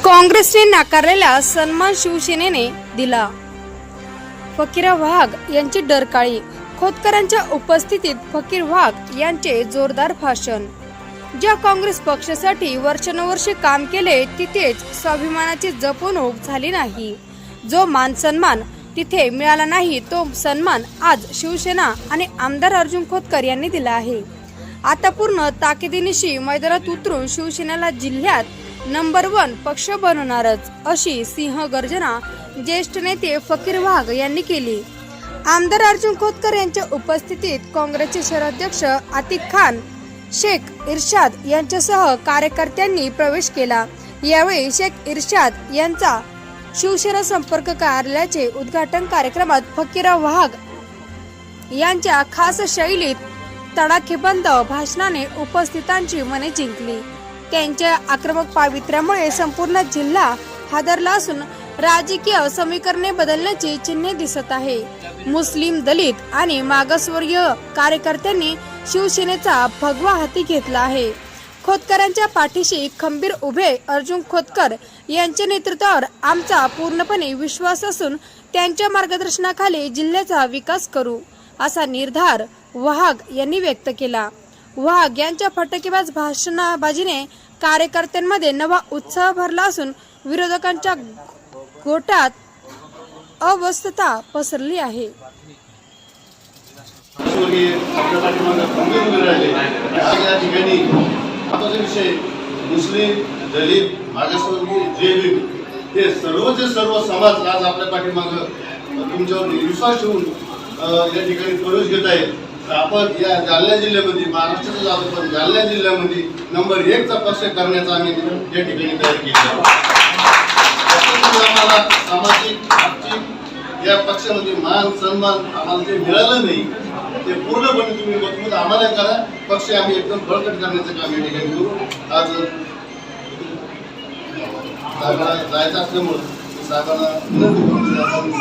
काँग्रेसने नाकारलेला सन्मान शिवसेनेने दिला. फकीरा वाघ यांची डरकाळी. खोतकरांच्या उपस्थितीत फकीर वाघ यांचे जोरदार भाषण. ज्या काँग्रेस पक्षासाठी वर्षानुवर्षे काम केले तिथेच स्वाभिमानाची जपवणूक झाली नाही. जो मान सन्मान तिथे मिळाला नाही तो सन्मान आज शिवसेना आणि आमदार अर्जुन खोतकर यांनी दिला आहे. आता पूर्ण ताकदीनिशी मैदानात उतरून शिवसेनेला जिल्ह्यात नंबर 1 पक्ष बनवणारच अशी सिंहगर्जना ज्येष्ठ नेते फकीर वाघ यांनी केली. आमदार अर्जुन खोतकर यांच्या उपस्थितीत काँग्रेसचे शहराध्यक्ष आतिक खान, शेख इर्शाद यांच्यासह कार्यकर्त्यांनी प्रवेश केला. यावेळी शेख इर्शाद यांचा शिवसेना संपर्क कार्यालयाचे उद्घाटन कार्यक्रमात फकीरा वाघ यांच्या खास शैलीत तडाखेबंद भाषणाने उपस्थितांची मने जिंकली. त्यांच्या आक्रमक पावित्र्यामुळे संपूर्ण जिल्हा हादरला असून राजकीय समीकरणे बदलण्याची चिन्हे दिसत आहे. मुस्लिम, दलित आणि मागासवर्गीय कार्यकर्त्यांनी शिवसेनेचा भगवा हाती घेतला आहे. खोतकरांच्या पाठीशी खंबीर उभे अर्जुन खोतकर यांच्या नेतृत्वावर आमचा पूर्णपणे विश्वास असून त्यांच्या मार्गदर्शनाखाली जिल्ह्याचा विकास करू असा निर्धार वाघ यांनी व्यक्त केला. वाघ यांच्या फटकेबाज भाषणाबाजीने कार्यकर्त्यांमध्ये नवा उत्साह भरला असून विरोधकांच्या गोटात अस्वस्थता पसरली आहे. मुस्लिम, दलित, मागासवर्गीय, जे ते सर्वचे सर्व समाज आज आपल्या पाठीमागं तुमच्यावर विश्वास ठेवून या ठिकाणी प्रवेश घेत आहे. आपण या जालना जिल्ह्यामध्ये महाराष्ट्राचं जातो पण जालना जिल्ह्यामध्ये नंबर 1 चा पक्ष करण्याचा आम्ही या ठिकाणी तयार केला. आम्हाला सामाजिक आर्थिक या पक्षामध्ये मान सन्मान आम्हाला जे मिळालं नाही ते पूर्णपणे तुम्ही मजबूत आम्हाला करा. पक्ष आम्ही एकदम बळकट करण्याचं काम या ठिकाणी करू. आज साहेबांना जायचं असल्यामुळं साहेबांना विनंती करून